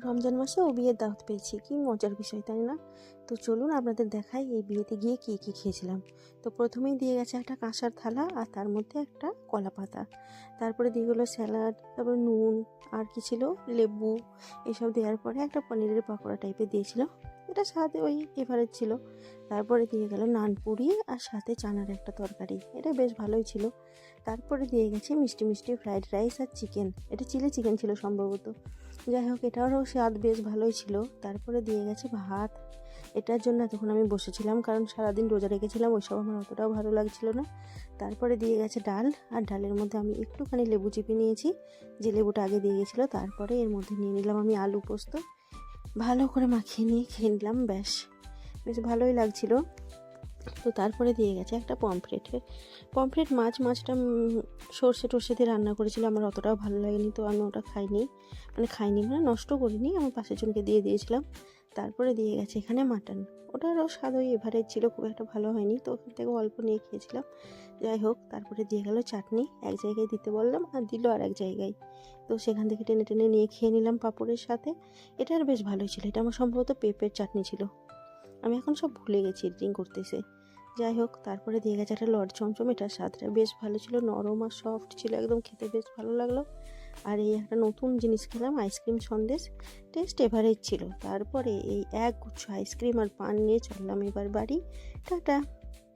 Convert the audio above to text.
রমজান মাসেও বিয়ের দাওয়াত পেয়েছি, কি মজার বিষয় তাই না? তো চলুন আপনাদের দেখাই এই বিয়েতে গিয়ে কী কী খেয়েছিলাম। তো প্রথমেই দিয়ে গেছে একটা কাঁসার থালা আর তার মধ্যে একটা কলা পাতা, তারপরে দিয়ে গেলো স্যালাড, তারপরে নুন আর কি ছিল, লেবু, এসব দেওয়ার পরে একটা পনিরের পাকোড়া টাইপের দিয়েছিল, এটা সাথে ওই এভারেজ ছিল। তারপরে দিয়ে গেল নানপুরি আর সাথে চানার একটা তরকারি, এটা বেশ ভালোই ছিল। তারপরে দিয়ে গেছে মিষ্টি মিষ্টি ফ্রাইড রাইস আর চিকেন, এটা চিলি চিকেন ছিল সম্ভবত। যাই হোক, এটারও স্বাদ বেশ ভালোই ছিল। তারপরে দিয়ে গেছে ভাত, এটার জন্য তখন আমি বসেছিলাম কারণ সারাদিন রোজা রেখেছিলাম, ওইসব আমার অতটাও ভালো লাগছিল না। তারপরে দিয়ে গেছে ডাল, আর ডালের মধ্যে আমি একটুখানি লেবু চিপে নিয়েছি, যে লেবুটা আগে দিয়ে গেছিলো। তারপরে এর মধ্যে নিয়ে নিলাম আমি আলু পোস্ত, ভালো করে মাখিয়ে নিয়ে খেয়ে নিলাম, বেশ ভালোই লাগছিল। তো তারপরে দিয়ে গেছে একটা পমফ্রেট মাছটা সর্ষে টর্ষে দিয়ে রান্না করেছিল, আমার অতটাও ভালো লাগেনি, তো আমি ওটা খাইনি মানে নষ্ট করিনি, আমার পাশের জনকে দিয়ে দিয়েছিলাম। তারপরে দিয়ে গেছে এখানে মাটন, ওটারও স্বাদ ওই এভারেজ ছিল, খুব একটা ভালো হয়নি, তো ওখান থেকে অল্প নিয়ে খেয়েছিলাম। যাই হোক, তারপরে দিয়ে গেল চাটনি, এক জায়গায় দিতে বললাম আর দিল আর এক জায়গায়, তো সেখান থেকে টেনে টেনে নিয়ে খেয়ে নিলাম পাঁপড়ের সাথে। এটার বেশ ভালোই ছিল, এটা আমার সম্ভবত পেঁপের চাটনি ছিল, আমি এখন সব ভুলে গেছি এডিটিং করতেছে। যাই হোক, তারপরে দিয়ে গেছে একটা লড চমচম, এটার স্বাদটা বেশ ভালো ছিল, নরম আর সফট ছিল, একদম খেতে বেশ ভালো লাগলো। আর এই একটা নতুন জিনিস খেলাম, আইসক্রিম সন্দেশ, টেস্ট এভারেজ ছিল। তারপরে এই এক গুচ্ছ আইসক্রিম আর পান নিয়ে চললাম এবার বাড়ি। টাটা।